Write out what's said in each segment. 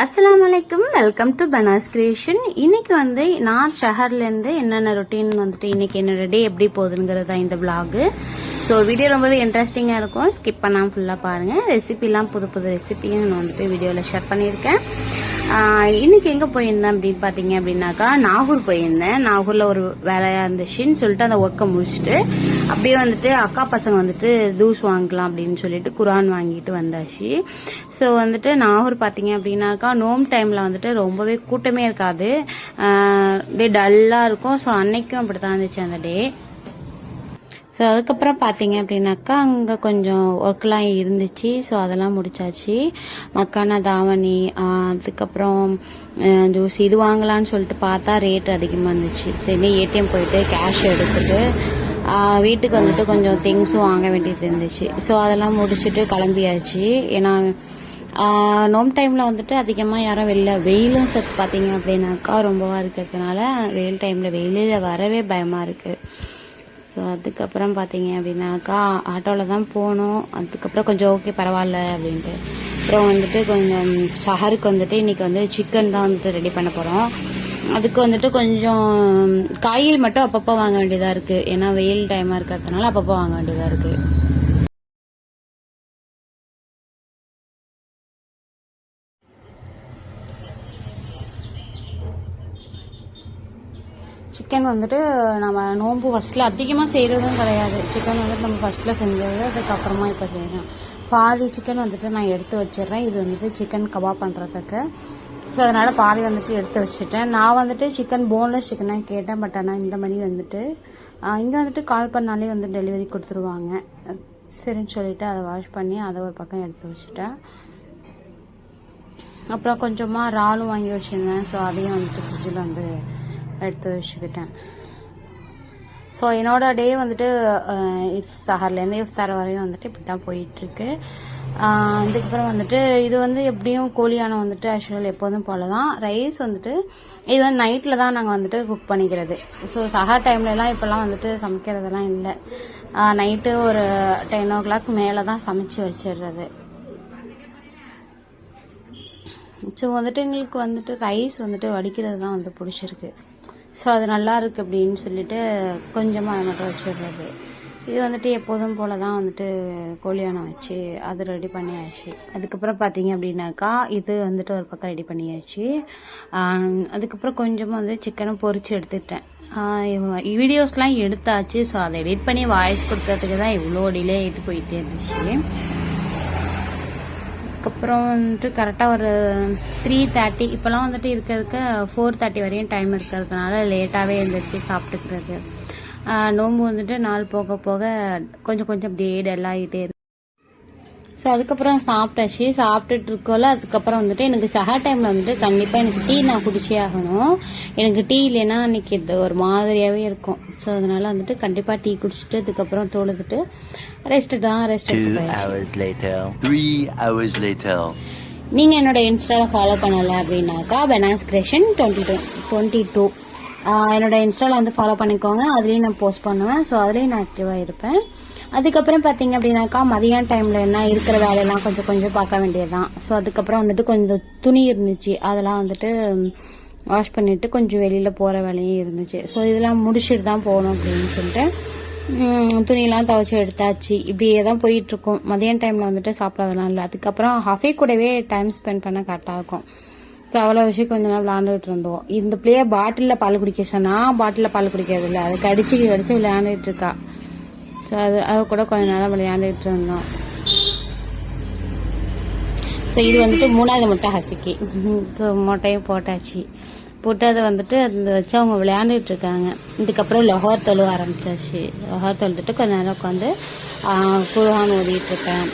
Assalamualaikum, welcome to Banas creation. இன்னைக்கு நான் ஷஹர்லேருந்து என்னென்ன ரொட்டீன் இன்னைக்கு என்னோட டே எப்படி போகுதுங்கிறது தான் இந்த விளாகு. ஸோ வீடியோ ரொம்பவே இன்ட்ரெஸ்டிங்காக இருக்கும், ஸ்கிப் பண்ணாமல் ஃபுல்லாக பாருங்கள். ரெசிபிலாம் புது புது ரெசிபியும் நான் வீடியோவில் ஷேர் பண்ணியிருக்கேன். இன்னைக்கு எங்கே போயிருந்தேன் அப்படின்னு பார்த்தீங்க அப்படின்னாக்கா நாகூர் போயிருந்தேன். நாகூரில் ஒரு வேலையாக இருந்துச்சுன்னு சொல்லிட்டு அந்த ஒர்க்கை முடிச்சுட்டு அப்படியே அக்கா பசங்க தூஸ் வாங்கலாம் அப்படின்னு சொல்லிட்டு குரான் வாங்கிட்டு வந்தாச்சு. ஸோ நாகூர் பார்த்தீங்க அப்படின்னாக்கா நோம் டைமில் ரொம்பவே கூட்டமே இருக்காது, அப்படியே டல்லாக இருக்கும். ஸோ அன்னைக்கும் அப்படி தான் இருந்துச்சு அந்த டே. ஸோ அதுக்கப்புறம் பார்த்தீங்க அப்படின்னாக்கா அங்கே கொஞ்சம் ஒர்க்லாம் இருந்துச்சு. ஸோ அதெல்லாம் முடிச்சாச்சு. மக்கான தாவணி, அதுக்கப்புறம் ஜூஸ் இது வாங்கலான்னு சொல்லிட்டு பார்த்தா ரேட் அதிகமாக இருந்துச்சு. சரி ஏடிஎம் போயிட்டு கேஷ் எடுத்துட்டு வீட்டுக்கு கொஞ்சம் திங்ஸும் வாங்க வேண்டியது இருந்துச்சு. ஸோ அதெல்லாம் முடிச்சுட்டு கிளம்பியாச்சு. ஏன்னா நோம் டைமில் அதிகமாக யாரும் வெயிலும் சத்து பார்த்தீங்க அப்படின்னாக்கா ரொம்பவா இருக்கிறதுனால வெயில் டைமில் வெயிலில் வரவே பயமாக இருக்குது. ஸோ அதுக்கப்புறம் பார்த்தீங்க அப்படின்னாக்கா ஆட்டோவில் தான் போனோம். அதுக்கப்புறம் கொஞ்சம் ஓகே பரவாயில்ல அப்படின்ட்டு அப்புறம் கொஞ்சம் ஷஹருக்கு இன்னைக்கு சிக்கன் தான் ரெடி பண்ண போகிறோம். அதுக்கு கொஞ்சம் காய்கறி மட்டும் அப்பப்போ வாங்க வேண்டியதாக இருக்குது. ஏன்னா வெயில் டைமாக இருக்கிறதுனால அப்பப்போ வாங்க வேண்டியதாக இருக்குது. சிக்கன் நம்ம நோன்பு ஃபஸ்ட்டில் அதிகமாக செய்கிறதும் கிடையாது. சிக்கன் நம்ம ஃபஸ்ட்டில் செஞ்சது, அதுக்கப்புறமா இப்போ செய்கிறோம். பாதி சிக்கன் நான் எடுத்து வச்சிடுறேன். இது சிக்கன் கபாப் பண்ணுறதுக்கு. ஸோ அதனால் பாதி எடுத்து வச்சுட்டேன். நான் சிக்கன் போன்லெஸ் சிக்கனாக கேட்டேன். பட் ஆனால் இந்த மாதிரி இங்கே கால் பண்ணாலே டெலிவரி கொடுத்துருவாங்க. சரின்னு சொல்லிவிட்டு அதை வாஷ் பண்ணி அதை ஒரு பக்கம் எடுத்து வச்சுட்டேன். அப்புறம் கொஞ்சமாக இறாலும் வாங்கி வச்சுருந்தேன். ஸோ அதையும் ஃப்ரிட்ஜில் எடுத்து வச்சுக்கிட்டேன். ஸோ என்னோட டே சஹர்லேருந்து இஃப்தார் வரையும் இப்படி தான் போயிட்டுருக்கு. அதுக்கப்புறம் இது எப்படியும் கோழியானம் ஆக்சுவல் எப்போதும் போல தான். ரைஸ் இது நைட்டில் தான் நாங்கள் குக் பண்ணிக்கிறது. ஸோ சஹர் டைம்லலாம் இப்போல்லாம் சமைக்கிறதெல்லாம் இல்லை. நைட்டு ஒரு 10 o'clock மேலே தான் சமைச்சு வச்சிடுறது. ஸோ எங்களுக்கு ரைஸ் வடிக்கிறது தான் பிடிச்சிருக்கு. ஸோ அது நல்லா இருக்குது அப்படின்னு சொல்லிட்டு கொஞ்சமாக அதை மட்டும் வச்சிடுறது. இது எப்போதும் போல தான் கோழியானம் வச்சு அது ரெடி பண்ணியாச்சு. அதுக்கப்புறம் பார்த்தீங்க அப்படின்னாக்கா இது ஒரு பக்கம் ரெடி பண்ணியாச்சு. அதுக்கப்புறம் கொஞ்சமாக சிக்கனை பொரிச்சு எடுத்துக்கிட்டேன். வீடியோஸ்லாம் எடுத்தாச்சு. ஸோ அதை எடிட் பண்ணி வாய்ஸ் கொடுக்கறதுக்கு தான் இவ்வளோ டிலே ஆகிட்டு போயிட்டே இருந்துச்சு. அதுக்கப்புறம் கரெக்டாக ஒரு 3:30 இப்போலாம் இருக்கிறதுக்கு 4:30 வரையும் டைம் இருக்கிறதுனால லேட்டாகவே எழுந்திரிச்சு சாப்பிட்டுக்கிறது. நோன்பு நாள் போக போக கொஞ்சம் கொஞ்சம் அப்படியே டல்லாகிட்டே இருக்கு. ஸோ அதுக்கப்புறம் சாப்பிட்டாச்சு. சாப்பிட்டுட்டு இருக்கோல அதுக்கப்புறம் எனக்கு சஹர் டைமில் கண்டிப்பாக எனக்கு டீ நான் குடிச்சே ஆகணும். எனக்கு டீ இல்லைன்னா அன்றைக்கி இது ஒரு மாதிரியாகவே இருக்கும். ஸோ அதனால் கண்டிப்பாக டீ குடிச்சிட்டு அதுக்கப்புறம் தொழுதுட்டு ரெஸ்ட் நீங்கள் என்னோட இன்ஸ்டாவில் ஃபாலோ பண்ணலை அப்படின்னாக்கா பனாஸ் கிரியேஷன் 22 என்னோட இன்ஸ்டாவில் ஃபாலோ பண்ணிக்கோங்க. அதுலேயும் நான் போஸ்ட் பண்ணுவேன். ஸோ அதுலேயும் நான் ஆக்டிவாக இருப்பேன். அதுக்கப்புறம் பார்த்தீங்க அப்படின்னாக்கா மதியான டைமில் என்ன இருக்கிற வேலையெல்லாம் கொஞ்சம் கொஞ்சம் பார்க்க வேண்டியதுதான். ஸோ அதுக்கப்புறம் கொஞ்சம் துணி இருந்துச்சு, அதெல்லாம் வாஷ் பண்ணிவிட்டு கொஞ்சம் வெளியில் போகிற வேலையும் இருந்துச்சு. ஸோ இதெல்லாம் முடிச்சுட்டு தான் போகணும் அப்படின்னு சொல்லிட்டு துணியெல்லாம் துவைச்சி எடுத்தாச்சு. இப்படியே தான் போயிட்டுருக்கும். மதியான டைமில் சாப்பிடாதெல்லாம் இல்லை. அதுக்கப்புறம் ஹஃபே கூடவே டைம் ஸ்பெண்ட் பண்ண கரெக்டாக இருக்கும். ஸோ அவ்வளோ விஷயம் கொஞ்ச நேரம் விளையாண்டுட்டு இருந்தோம். இந்த பிள்ளைய பாட்டிலில் பால் குடிக்க சொன்னால் பாட்டிலில் பால் குடிக்கிறது இல்லை, அது கடிச்சு விளையாண்டுட்டு இருக்கா. ஸோ அது கூட கொஞ்ச நேரம் விளையாண்டுட்டு இருந்தோம். ஸோ இது 3வது முட்டை ஹாப்பிக்கு. ஸோ முட்டையும் போட்டாச்சு. போட்டு அதை அந்த வச்சு அவங்க விளையாண்டுட்டு இருக்காங்க. இதுக்கப்புறம் லொஹர் தொழு ஆரம்பிச்சாச்சு. லொஹர் தொழுதுட்டு கொஞ்ச நேரம் உட்காந்து குர்ஆன் ஓதிட்டு இருக்கேன்.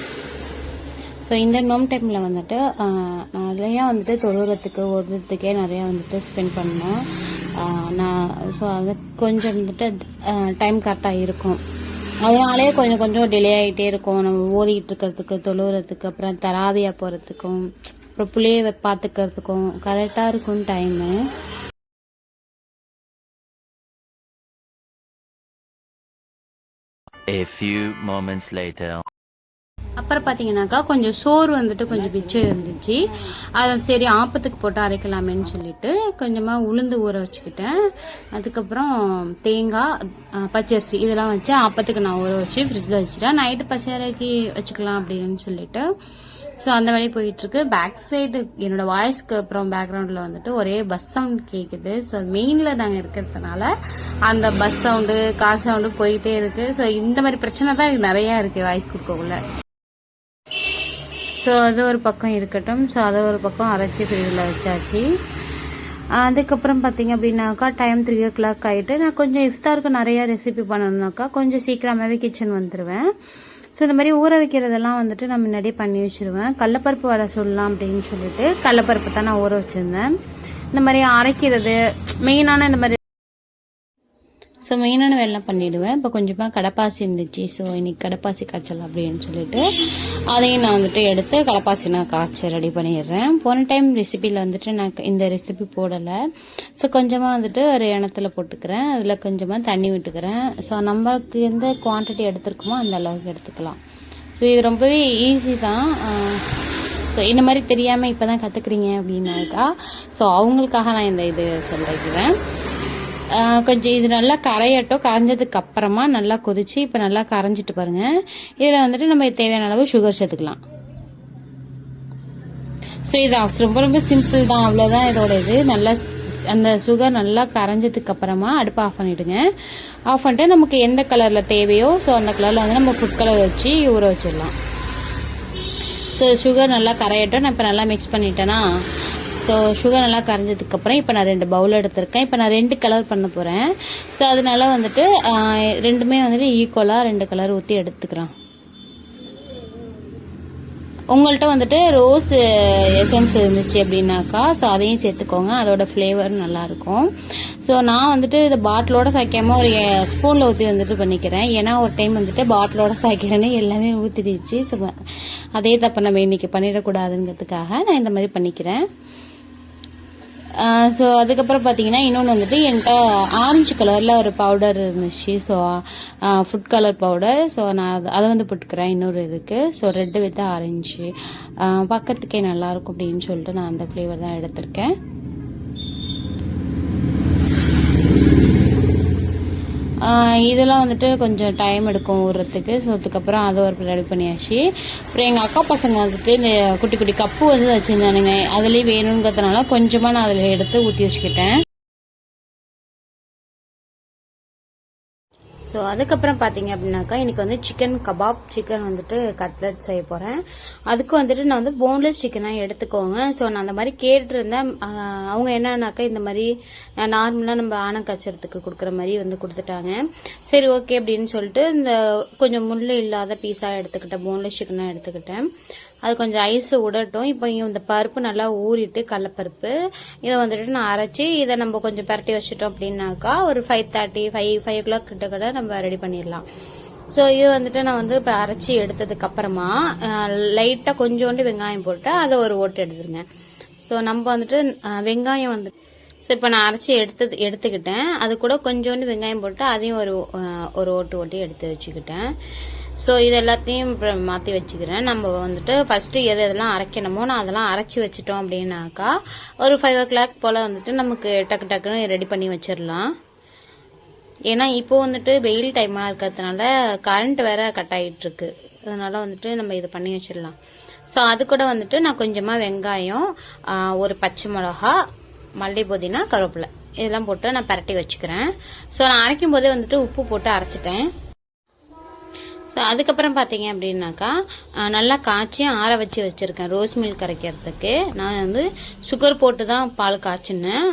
ஸோ இந்த நோம் டைமில் நிறையா தொழுகிறதுக்கு ஓதுறதுக்கே நிறையா ஸ்பெண்ட் பண்ணோம். ஸோ அது கொஞ்சம் டைம் கரெக்டாக இருக்கும். அதனாலே கொஞ்சம் கொஞ்சம் டிலே ஆகிட்டே இருக்கும். நம்ம ஓதிக்கிட்டு இருக்கிறதுக்கு தொழுகிறதுக்கு அப்புறம் தராவியா போகிறதுக்கும் அப்புறம் பிள்ளைய பார்த்துக்கிறதுக்கும் கரெக்டாக இருக்கும் time. A few moments later. அப்புறம் பார்த்தீங்கன்னாக்கா கொஞ்சம் சோறு வந்துட்டு கொஞ்சம் மிச்சம் இருந்துச்சு. அதை சரி ஆப்பத்துக்கு போட்டு அரைக்கலாமேன்னு சொல்லிட்டு கொஞ்சமாக உளுந்து ஊற வச்சுக்கிட்டேன். அதுக்கப்புறம் தேங்காய், பச்சரிசி இதெல்லாம் வச்சு ஆப்பத்துக்கு நான் ஊற வச்சு ஃப்ரிட்ஜில் வச்சுட்டேன். நைட்டு பச்சரிக்கி வச்சுக்கலாம் அப்படின்னு சொல்லிட்டு. ஸோ அந்த வழி போயிட்டுருக்கு. பேக் சைடு என்னோட வாய்ஸ்க்கு அப்புறம் பேக்ரவுண்டில் வந்துட்டு ஒரே பஸ் சவுண்ட் கேட்குது. ஸோ மெயினில் நாங்கள் இருக்கிறதுனால அந்த பஸ் சவுண்டு, கார் சவுண்டு போயிட்டே இருக்கு. ஸோ இந்த மாதிரி பிரச்சனை தான் நிறையா இருக்குது வாய்ஸ் கொடுக்கக்குள்ள. ஸோ அது ஒரு பக்கம் இருக்கட்டும். ஸோ அதை ஒரு பக்கம் அரைச்சி ஃப்ரிட்ஜில் வச்சாச்சு. அதுக்கப்புறம் பார்த்தீங்க அப்படின்னாக்கா டைம் 3 o'clock ஆகிட்டு நான் கொஞ்சம் இஃப்தாருக்கு நிறையா ரெசிபி பண்ணணுன்னாக்கா கொஞ்சம் சீக்கிரமாகவே கிச்சன் வந்துடுவேன். ஸோ இந்த மாதிரி ஊற வைக்கிறதெல்லாம் வந்துட்டு நான் முன்னாடியே பண்ணி வச்சுருவேன். கடலப்பருப்பு வடை சொல்லலாம் அப்படின்னு சொல்லிட்டு கடலப்பருப்பு தான் நான் ஊற வச்சுருந்தேன். இந்த மாதிரி அரைக்கிறது மெயினான இந்த மாதிரி ஸோ மெயினான வேலைலாம் பண்ணிவிடுவேன். இப்போ கொஞ்சமாக கடப்பாசி இருந்துச்சு. ஸோ இன்னைக்கு கடப்பாசி காய்ச்சல் அப்படின்னு சொல்லிட்டு அதையும் நான் வந்துட்டு எடுத்து கடப்பாசி நான் காய்ச்சி ரெடி பண்ணிடுறேன். போன டைம் ரெசிபியில் வந்துட்டு நான் இந்த ரெசிபி போடலை. ஸோ கொஞ்சமாக வந்துட்டு ஒரு எண்ணத்தில் போட்டுக்கிறேன். அதில் கொஞ்சமாக தண்ணி விட்டுக்கிறேன். ஸோ நம்மளுக்கு எந்த குவான்டிட்டி எடுத்துருக்கோமோ அந்த அளவுக்கு எடுத்துக்கலாம். ஸோ இது ரொம்பவே ஈஸி தான். ஸோ இந்த மாதிரி தெரியாமல் இப்போ தான் கற்றுக்குறீங்க அப்படின்னாக்கா ஸோ அவங்களுக்காக நான் இந்த இது சொல்லிக்கிறேன். கொஞ்சம் இது நல்லா கரையட்டும். கரைஞ்சதுக்கு அப்புறமா நல்லா கொதிச்சு இப்போ நல்லா கரைஞ்சிட்டு பாருங்க. இதில் வந்துட்டு நம்ம தேவையான அளவு சுகர் சேர்த்துக்கலாம். ஸோ இது ரொம்ப ரொம்ப சிம்பிள் தான், அவ்வளோதான் இதோட இது. நல்லா அந்த சுகர் நல்லா கரைஞ்சதுக்கு அப்புறமா அடுப்பை ஆஃப் பண்ணிவிடுங்க. ஆஃப் பண்ணிட்டு நமக்கு எந்த கலரில் தேவையோ ஸோ அந்த கலரில் வந்து நம்ம ஃபுட் கலர் வச்சு ஊற வச்சிடலாம். ஸோ சுகர் நல்லா கரையட்டும். நான் இப்போ நல்லா மிக்ஸ் பண்ணிட்டேன்னா ஸோ சுகர் நல்லா கரைஞ்சதுக்கப்புறம் இப்போ நான் 2 பவுல் எடுத்திருக்கேன். இப்போ நான் 2 கலர் பண்ண போகிறேன். ஸோ அதனால வந்துட்டு ரெண்டுமே வந்துட்டு ஈக்குவலாக 2 கலர் ஊற்றி எடுத்துக்கிறேன். உங்கள்கிட்ட வந்துட்டு ரோஸ் எசன்ஸ் இருந்துச்சு அப்படின்னாக்கா ஸோ அதையும் சேர்த்துக்கோங்க. அதோட ஃப்ளேவர் நல்லாயிருக்கும். ஸோ நான் வந்துட்டு இதை பாட்டிலோட சாய்க்காமல் ஒரு ஸ்பூனில் ஊற்றி வந்துட்டு பண்ணிக்கிறேன். ஏன்னா ஒரு டைம் வந்துட்டு பாட்டிலோட சாய்க்கிறேன்னு எல்லாமே ஊற்றிடுச்சு. ஸோ அதே தப்பை நம்ம இன்னைக்கு பண்ணிடக்கூடாதுங்கிறதுக்காக நான் இந்த மாதிரி பண்ணிக்கிறேன். ஸோ அதுக்கப்புறம் பார்த்தீங்கன்னா இன்னொன்று வந்துட்டு என்கிட்ட ஆரஞ்சு கலரில் ஒரு பவுடர் இருந்துச்சு. So food colour powder. So நான் அதை வந்து போட்டுக்கிறேன் இன்னொரு இதுக்கு. ஸோ ரெட்டு வித் ஆரஞ்சு பார்க்கறதுக்கே நல்லாயிருக்கும் அப்படின்னு சொல்லிட்டு நான் அந்த ஃப்ளேவர் தான் எடுத்திருக்கேன். இதெல்லாம் வந்துட்டு கொஞ்சம் டைம் எடுக்கும் ஊறுறதுக்கு. ஸோ அதுக்கப்புறம் அதை ஒரு ரெடி பண்ணியாச்சு. அப்புறம் எங்கள் அக்கா பசங்க வந்துட்டு இந்த குட்டி குட்டி கப்பு வந்து வச்சுருந்தானுங்க. அதுலேயே வேணுங்கிறதுனால கொஞ்சமாக நான் அதில் எடுத்து ஊற்றி வச்சுக்கிட்டேன். ஸோ அதுக்கப்புறம் பார்த்தீங்க அப்படின்னாக்கா இன்னைக்கு வந்து சிக்கன் கபாப், சிக்கன் வந்துட்டு கட்லெட் செய்ய போகிறேன். அதுக்கு வந்துட்டு நான் வந்து போன்லெஸ் சிக்கனாக எடுத்துக்கோங்க. ஸோ நான் அந்த மாதிரி கேட்டிருந்தேன். அவங்க என்னன்னாக்கா இந்த மாதிரி நார்மலாக நம்ம ஆணை கச்சறதுக்கு கொடுக்குற மாதிரி வந்து கொடுத்துட்டாங்க. சரி ஓகே அப்படின்னு சொல்லிட்டு இந்த கொஞ்சம் முள் இல்லாத பீஸாக எடுத்துக்கிட்டேன். போன்லெஸ் சிக்கனாக எடுத்துக்கிட்டேன். அது கொஞ்சம் ஐஸ் விடட்டும். இப்போ இந்த பருப்பு நல்லா ஊறிட்டு கடலப்பருப்பு இதை வந்துட்டு நான் அரைச்சி இதை நம்ம கொஞ்சம் பரட்டி வச்சுட்டோம் அப்படின்னாக்கா ஒரு 5:30 5 o'clock கிட்ட நம்ம ரெடி பண்ணிடலாம். ஸோ இது வந்துட்டு நான் வந்து இப்போ அரைச்சி எடுத்ததுக்கு அப்புறமா லைட்டாக கொஞ்சோண்டு வெங்காயம் போட்டு அதை ஒரு ஓட்டு எடுத்துருங்க. ஸோ நம்ம வந்துட்டு வெங்காயம் வந்து இப்போ நான் அரைச்சி எடுத்துக்கிட்டேன். அது கூட கொஞ்சோண்டு வெங்காயம் போட்டு அதையும் ஒரு ஓட்டி எடுத்து வச்சுக்கிட்டேன். ஸோ இது எல்லாத்தையும் மாற்றி வச்சுக்கிறேன். நம்ம வந்துட்டு ஃபர்ஸ்ட் எதெல்லாம் அரைக்கணுமோ நான் அதெல்லாம் அரைச்சி வச்சுட்டோம் அப்படின்னாக்கா ஒரு 5 o'clock போல் வந்துட்டு நமக்கு டக்குன்னு ரெடி பண்ணி வச்சிடலாம். ஏன்னா இப்போ வந்துட்டு வெயில் டைமாக இருக்கிறதுனால கரண்ட் வேற கட் ஆகிட்டு இருக்கு. அதனால வந்துட்டு நம்ம இதை பண்ணி வச்சிடலாம். ஸோ அது கூட வந்துட்டு நான் கொஞ்சமாக வெங்காயம், ஒரு பச்சை மிளகா, மல்லி, புதினா, கருவேப்பிலை இதெல்லாம் போட்டு நான் பரட்டி வச்சுக்கிறேன். ஸோ நான் அரைக்கும் போதே வந்துட்டு உப்பு போட்டு அரைச்சிட்டேன். ஸோ அதுக்கப்புறம் பார்த்தீங்க அப்படின்னாக்கா நல்லா காய்ச்சி ஆற வச்சு வச்சுருக்கேன் ரோஸ் மில்க் கரைக்கிறதுக்கு. நான் வந்து சுகர் போட்டு தான் பால் காய்ச்சினேன்.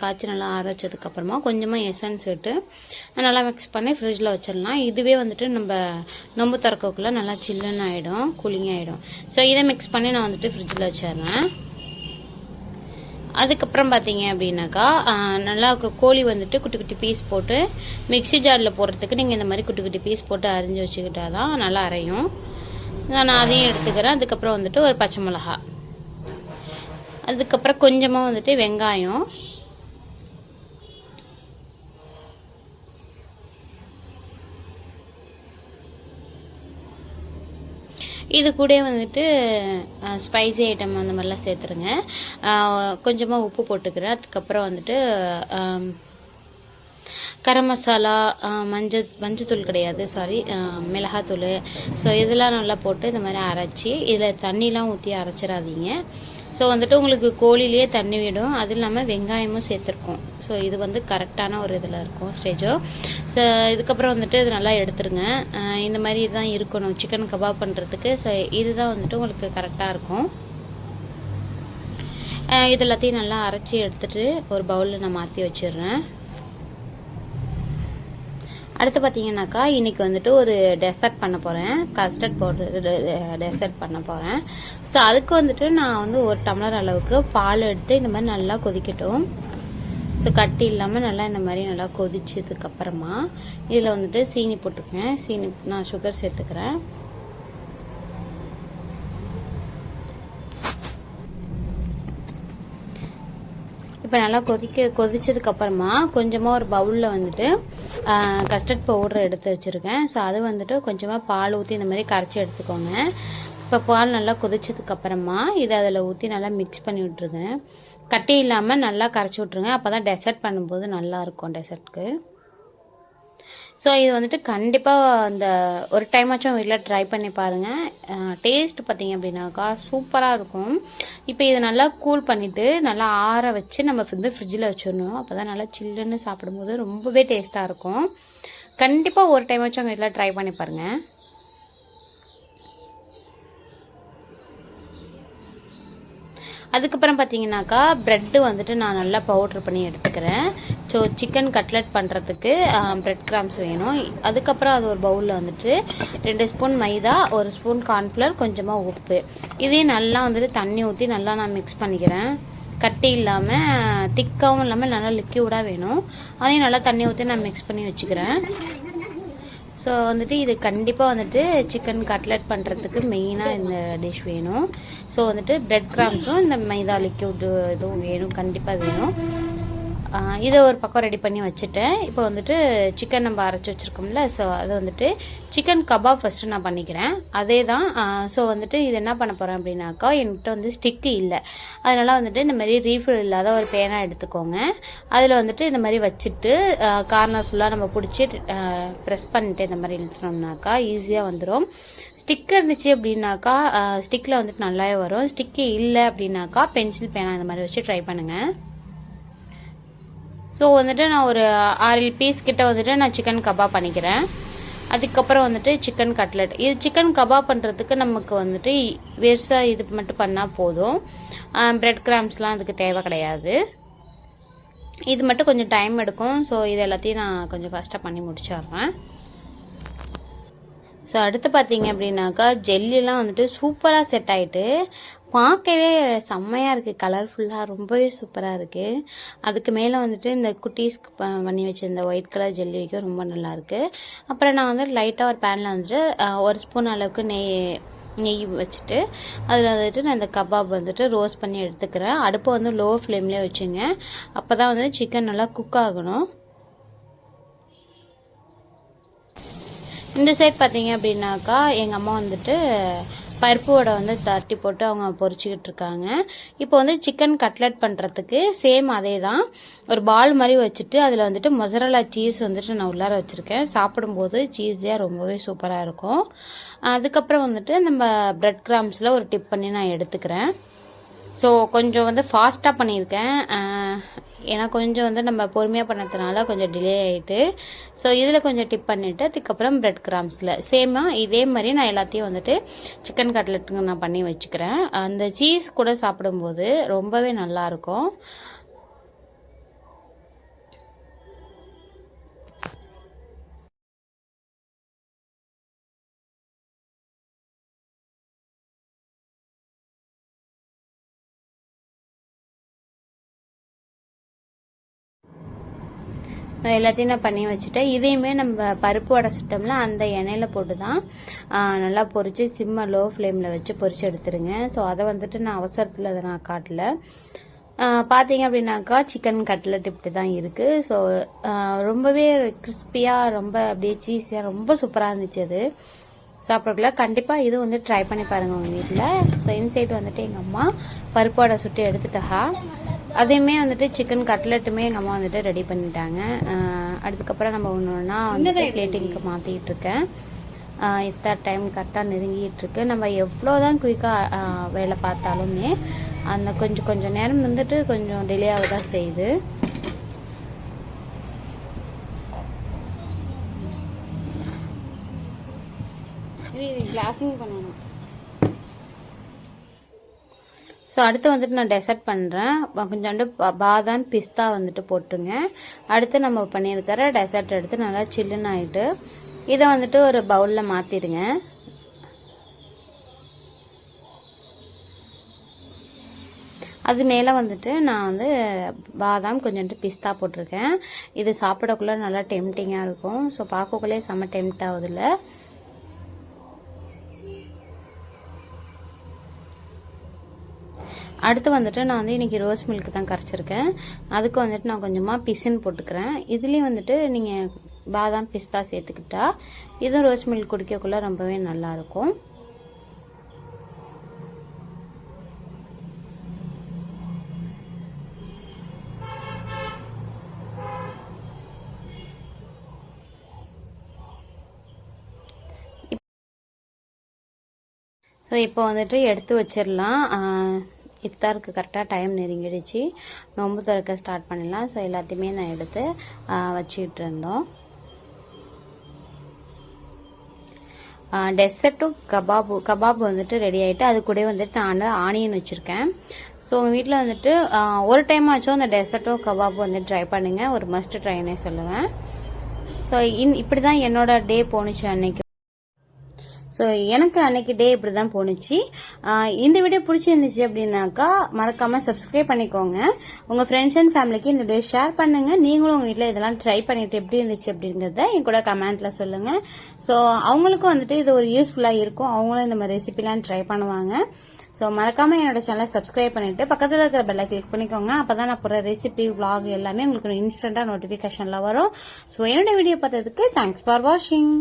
காய்ச்சி நல்லா ஆற வச்சதுக்கப்புறமா கொஞ்சமாக எசன்ஸ் விட்டு நல்லா மிக்ஸ் பண்ணி ஃப்ரிட்ஜில் வச்சிடலாம். இதுவே வந்துட்டு நம்ம நொம்பு திறக்கக்குள்ளே நல்லா சில்லுன்னு ஆகிடும், கூலிங் ஆகிடும். ஸோ இதை மிக்ஸ் பண்ணி நான் வந்துட்டு ஃப்ரிட்ஜில் வச்சிடுறேன். அதுக்கப்புறம் பார்த்தீங்க அப்படின்னாக்கா நல்லா கோழி வந்துட்டு குட்டி குட்டி பீஸ் போட்டு மிக்ஸி ஜாரில் போடுறதுக்கு நீங்கள் இந்த மாதிரி குட்டி குட்டி பீஸ் போட்டு அரிஞ்சு வச்சுக்கிட்டா தான் நல்லா அரையும். நான் அதையும் எடுத்துக்கிறேன். அதுக்கப்புறம் வந்துட்டு ஒரு பச்சை மிளகா, அதுக்கப்புறம் கொஞ்சமாக வந்துட்டு வெங்காயம், இது கூட வந்துட்டு ஸ்பைசி ஐட்டம் அந்த மாதிரிலாம் சேர்த்துருங்க. கொஞ்சமாக உப்பு போட்டுக்கிறேன். அதுக்கப்புறம் வந்துட்டு கரம் மசாலா, மஞ்சத்தூள் கிடையாது, சாரி, மிளகாத்தூள். ஸோ இதெல்லாம் நல்லா போட்டு இந்த மாதிரி அரைச்சி, இதில் தண்ணிலாம் ஊற்றி அரைச்சிடாதீங்க. ஸோ வந்துட்டு உங்களுக்கு கோழிலேயே தண்ணி விடும். அது இல்லாமல் வெங்காயமும் சேர்த்துருக்கோம். ஸோ இது வந்து கரெக்டான ஒரு இதில் இருக்கும் ஸ்டேஜோ. ஸோ இதுக்கப்புறம் வந்துட்டு இது நல்லா எடுத்துருங்க. இந்த மாதிரி தான் இருக்கணும் சிக்கன் கபாப் பண்ணுறதுக்கு. ஸோ இதுதான் வந்துட்டு உங்களுக்கு கரெக்டாக இருக்கும். இது எல்லாத்தையும் நல்லா அரைச்சி எடுத்துகிட்டு ஒரு பவுலில் நான் மாற்றி வச்சிடுறேன். அடுத்து பார்த்தீங்கன்னாக்கா இன்றைக்கி வந்துட்டு ஒரு டெசர்ட் பண்ண போகிறேன். கஸ்டர்ட் பவுடர் டெசர்ட் பண்ண போகிறேன். ஸோ அதுக்கு வந்துட்டு நான் வந்து ஒரு டம்ளர் அளவுக்கு பால் எடுத்து இந்த மாதிரி நல்லா கொதிக்கட்டும். ஸோ கட்டி இல்லாமல் நல்லா இந்த மாதிரி நல்லா கொதிச்சதுக்கப்புறமா இதில் வந்துட்டு சீனி போட்டுக்கேன். சீனி நான் சுகர் சேர்த்துக்கிறேன். இப்போ நல்லா கொதிச்சதுக்கப்புறமா கொஞ்சமாக ஒரு பவுலில் வந்துட்டு கஸ்டர்ட் பவுடர் எடுத்து வச்சுருக்கேன். ஸோ அது வந்துட்டு கொஞ்சமாக பால் ஊற்றி இந்த மாதிரி கரைச்சி எடுத்துக்கோங்க. இப்போ பால் நல்லா கொதிச்சதுக்கப்புறமா இதை அதில் ஊற்றி நல்லா மிக்ஸ் பண்ணி விட்ருங்க. கட்டி இல்லாமல் நல்லா கரைச்சி விட்ருங்க. அப்போ தான் டெசர்ட் பண்ணும்போது நல்லாயிருக்கும் டெசர்ட்க்கு. ஸோ இது வந்துட்டு கண்டிப்பாக அந்த ஒரு டைமாச்சும் வீட்டில் ட்ரை பண்ணி பாருங்கள். டேஸ்ட் பார்த்தீங்க அப்படின்னாக்கா சூப்பராக இருக்கும். இப்போ இதை நல்லா கூல் பண்ணிவிட்டு நல்லா ஆற வச்சு நம்ம வந்து ஃப்ரிட்ஜில் வச்சிடணும். அப்போ தான் நல்லா சில்லுன்னு சாப்பிடும்போது ரொம்பவே டேஸ்ட்டாக இருக்கும். கண்டிப்பாக ஒரு டைமாச்சும் வீட்டில் ட்ரை பண்ணி பாருங்கள். அதுக்கப்புறம் பார்த்தீங்கன்னாக்கா ப்ரெட்டு வந்துட்டு நான் நல்லா பவுட்ரு பண்ணி எடுத்துக்கிறேன். ஸோ சிக்கன் கட்லெட் பண்ணுறதுக்கு ப்ரெட் கிராம்ஸ் வேணும். அதுக்கப்புறம் அது ஒரு பவுலில் வந்துட்டு 2 ஸ்பூன் மைதா, 1 ஸ்பூன் கார்ன்ஃப்ளவர், கொஞ்சமாக உப்பு, இதையும் நல்லா வந்துட்டு தண்ணி ஊற்றி நல்லா நான் மிக்ஸ் பண்ணிக்கிறேன். கட்டி இல்லாமல் திக்காகவும் இல்லாமல் நல்லா லிக்யூடாக வேணும். அதையும் நல்லா தண்ணி ஊற்றி நான் மிக்ஸ் பண்ணி வச்சுக்கிறேன். ஸோ வந்துட்டு இது கண்டிப்பாக வந்துட்டு சிக்கன் கட்லெட் பண்ணுறதுக்கு மெயினாக இந்த டிஷ் வேணும். ஸோ வந்துட்டு பிரெட் கிராம்ஸும் இந்த மைதா லிக்யூட் இதுவும் வேணும், கண்டிப்பாக வேணும். இதை ஒரு பக்கம் ரெடி பண்ணி வச்சுட்டேன். இப்போ வந்துட்டு சிக்கன் நம்ம அரைச்சி வச்சுருக்கோம்ல, ஸோ அதை வந்துட்டு சிக்கன் கபாப் ஃபஸ்ட்டு நான் பண்ணிக்கிறேன். அதே தான். ஸோ வந்துட்டு இது என்ன பண்ண போகிறேன் அப்படின்னாக்கா, என்கிட்ட வந்து ஸ்டிக்கு இல்லை. அதனால் வந்துட்டு இந்த மாதிரி ரீஃபில் இல்லாத ஒரு பேனா எடுத்துக்கோங்க. அதில் வந்துட்டு இந்த மாதிரி வச்சுட்டு கார்னர் ஃபுல்லாக நம்ம பிடிச்சி ப்ரெஸ் பண்ணிட்டு இந்த மாதிரி இழுத்துனோம்னாக்கா ஈஸியாக வந்துடும். ஸ்டிக் இருந்துச்சு அப்படின்னாக்கா ஸ்டிக்கில் வந்துட்டு நல்லாவே வரும். ஸ்டிக்கு இல்லை அப்படின்னாக்கா பென்சில் பேனா இந்த மாதிரி வச்சு ட்ரை பண்ணுங்கள். ஸோ வந்துட்டு நான் ஒரு 6 பீஸ் கிட்ட வந்துட்டு நான் சிக்கன் கபாப் பண்ணிக்கிறேன். அதுக்கப்புறம் வந்துட்டு சிக்கன் கட்லெட். இது சிக்கன் கபாப் பண்ணுறதுக்கு நமக்கு வந்துட்டு வேர்ஸாக இது மட்டும் பண்ணால் போதும். பிரெட் கிராம்ஸ்லாம் அதுக்கு தேவை கிடையாது. இது மட்டும் கொஞ்சம் டைம் எடுக்கும். ஸோ இது எல்லாத்தையும் நான் கொஞ்சம் ஃபாஸ்ட்டாக பண்ணி முடிச்சிடுறேன். ஸோ அடுத்து பார்த்தீங்க அப்படின்னாக்கா ஜெல்லிலாம் வந்துட்டு சூப்பராக செட் ஆகிட்டு பார்க்கவே செம்மையாக இருக்குது. கலர்ஃபுல்லாக ரொம்பவே சூப்பராக இருக்குது. அதுக்கு மேலே வந்துட்டு இந்த குட்டீஸ்க்கு பண்ணி வச்சுருந்த ஒயிட் கலர் ஜெல்லி வைக்க ரொம்ப நல்லாயிருக்கு. அப்புறம் நான் வந்து லைட்டாக ஒரு பேனில் வந்துட்டு 1 ஸ்பூன் அளவுக்கு நெய் வச்சுட்டு அதில் வந்துட்டு நான் இந்த கபாப் வந்துட்டு ரோஸ்ட் பண்ணி எடுத்துக்கிறேன். அடுப்பை வந்து லோ ஃப்ளேம்லேயே வச்சுங்க. அப்போ தான் வந்து சிக்கன் நல்லா குக் ஆகணும். இந்த சைட் பார்த்தீங்க அப்படின்னாக்கா எங்கள் அம்மா வந்துட்டு பருப்பு வடை வந்து தட்டி போட்டு அவங்க பொரிச்சிக்கிட்டு இருக்காங்க. இப்போ வந்து சிக்கன் கட்லெட் பண்ணுறதுக்கு சேம் அதே தான். ஒரு பால் மாதிரி வச்சுட்டு அதில் வந்துட்டு மொசரல்லா சீஸ் வந்துட்டு நான் உள்ளார வச்சுருக்கேன். சாப்பிடும்போது சீஸியாக ரொம்பவே சூப்பராக இருக்கும். அதுக்கப்புறம் வந்துட்டு நம்ம பிரெட் கிராம்ஸில் ஒரு டிப் பண்ணி நான் எடுத்துக்கிறேன். ஸோ கொஞ்சம் வந்து ஃபாஸ்ட்டாக பண்ணியிருக்கேன். ஏன்னா கொஞ்சம் வந்து நம்ம பொறுமையாக பண்ணதுனால கொஞ்சம் டிலே ஆகிட்டு. ஸோ இதில் கொஞ்சம் டிப் பண்ணிவிட்டு அதுக்கப்புறம் பிரெட் கிராம்ஸில் சேமாக இதே மாதிரி நான் எல்லாத்தையும் வந்துட்டு சிக்கன் கட்லெட்டுங்க நான் பண்ணி வச்சுக்கிறேன். அந்த சீஸ் கூட சாப்பிடும்போது ரொம்பவே நல்லாயிருக்கும். எல்லாத்தையும் நான் பண்ணி வச்சுட்டேன். இதையுமே நம்ம பருப்பு வடை சுட்டோம்ல அந்த எண்ணெயில் போட்டு தான் நல்லா பொரித்து சிம்ம லோ ஃப்ளேமில் வச்சு பொரித்து எடுத்துருங்க. ஸோ அதை வந்துட்டு நான் அவசரத்தில் அதை நான் காட்டல. பார்த்தீங்க அப்படின்னாக்கா சிக்கன் கட்லெட் இப்படி தான் இருக்குது. ஸோ ரொம்பவே கிறிஸ்பியாக ரொம்ப அப்படியே சீஸியாக ரொம்ப சூப்பராக இருந்துச்சு. அது சாப்பிடக்குள்ள கண்டிப்பாக இது வந்து ட்ரை பண்ணி பாருங்கள் உங்கள் வீட்டில். ஸோ இன்சைட் வந்துட்டு எங்கள் அம்மா பருப்பு வடை சுட்டு எடுத்துட்டா. அதையுமே வந்துட்டு சிக்கன் கட்லெட்டுமே எங்கள் அம்மா வந்துட்டு ரெடி பண்ணிட்டாங்க. அதுக்கப்புறம் நம்ம ஒன்று ஒன்றா வந்துட்டு பிளேட்டிங்க்கு மாற்றிக்கிட்டு இருக்கேன். இஃப்தார் டைம் கரெக்டாக நெருங்கிட்டு இருக்கு. நம்ம எவ்வளோதான் குயிக்காக வேலை பார்த்தாலுமே அந்த கொஞ்சம் நேரம் வந்துட்டு கொஞ்சம் டிலே ஆகதான் செய்யுது. கிளாஸிங் பண்ணணும். ஸோ அடுத்து வந்துட்டு நான் டெசர்ட் பண்ணுறேன். கொஞ்சோண்டு பாதாம் பிஸ்தா வந்துட்டு போட்டுருங்க. அடுத்து நம்ம பண்ணியிருக்கிற டெசர்ட் எடுத்து நல்லா சில்லுன்னு ஆகிட்டு இதை வந்துட்டு ஒரு பவுலில் மாற்றிடுங்க. அது மேலே வந்துட்டு நான் வந்து பாதாம் கொஞ்சோண்டு பிஸ்தா போட்டிருக்கேன். இது சாப்பிடக்குள்ள நல்லா டெம்டிங்காக இருக்கும். ஸோ பார்க்கக்குள்ளே செம்ம டெம்ட் ஆகுதுல்ல. அடுத்து வந்துட்டு நான் வந்து இன்றைக்கி ரோஸ் மில்க் தான் கரைச்சிருக்கேன். அதுக்கு வந்துட்டு நான் கொஞ்சமாக பிசின் போட்டுக்கிறேன். இதுலேயும் வந்துட்டு நீங்கள் பாதாம் பிஸ்தா சேர்த்துக்கிட்டா இதுவும் ரோஸ் மில்க் குடிக்கக்குள்ள ரொம்பவே நல்லாயிருக்கும். ஸோ இப்போ வந்துட்டு எடுத்து வச்சிடலாம். இஃப்தாருக்கு கரெக்டாக டைம் நெருங்கிடுச்சு. நோன்பு திறக்க ஸ்டார்ட் பண்ணிடலாம். ஸோ எல்லாத்தையுமே நான் எடுத்து வச்சுக்கிட்டு இருந்தோம். டெசர்ட்டும் கபாப் வந்துட்டு ரெடி ஆகிட்டு அது கூட வந்துட்டு நான் வந்து ஆனியன் வச்சுருக்கேன். ஸோ உங்கள் வீட்டில் வந்துட்டு ஒரு டைம் ஆச்சும் அந்த டெசர்ட்டும் கபாப் வந்து ட்ரை பண்ணுங்கள். ஒரு மஸ்ட் ட்ரைனே சொல்லுவேன். ஸோ இப்படி தான் என்னோட டே போணுச்சு அன்னைக்கு. ஸோ எனக்கு அன்னைக்கு டே இப்படி தான் போணுச்சு. இந்த வீடியோ பிடிச்சிருந்துச்சு அப்படின்னாக்கா மறக்காமல் சப்ஸ்கிரைப் பண்ணிக்கோங்க. உங்கள் ஃப்ரெண்ட்ஸ் அண்ட் ஃபேமிலிக்கு இந்த வீடியோ ஷேர் பண்ணுங்கள். நீங்களும் உங்கள் வீட்டில் இதெல்லாம் ட்ரை பண்ணிட்டு எப்படி இருந்துச்சு அப்படிங்கிறத என் கூட கமெண்ட்டில் சொல்லுங்கள். ஸோ அவங்களுக்கும் வந்துட்டு இது ஒரு யூஸ்ஃபுல்லாக இருக்கும். அவங்களும் இந்த மாதிரி ரெசிபிலாம் ட்ரை பண்ணுவாங்க. ஸோ மறக்காமல் என்னோட சேனலை சப்ஸ்கிரைப் பண்ணிவிட்டு பக்கத்தில் இருக்கிற பெல்லை கிளிக் பண்ணிக்கோங்க. அப்போ தான் நான் போகிற ரெசிபி விளாக் எல்லாமே உங்களுக்கு இன்ஸ்டண்ட்டாக நோட்டிஃபிகேஷனில் வரும். ஸோ என்னோட வீடியோ பார்த்ததுக்கு தேங்க்ஸ் ஃபார் வாட்சிங்.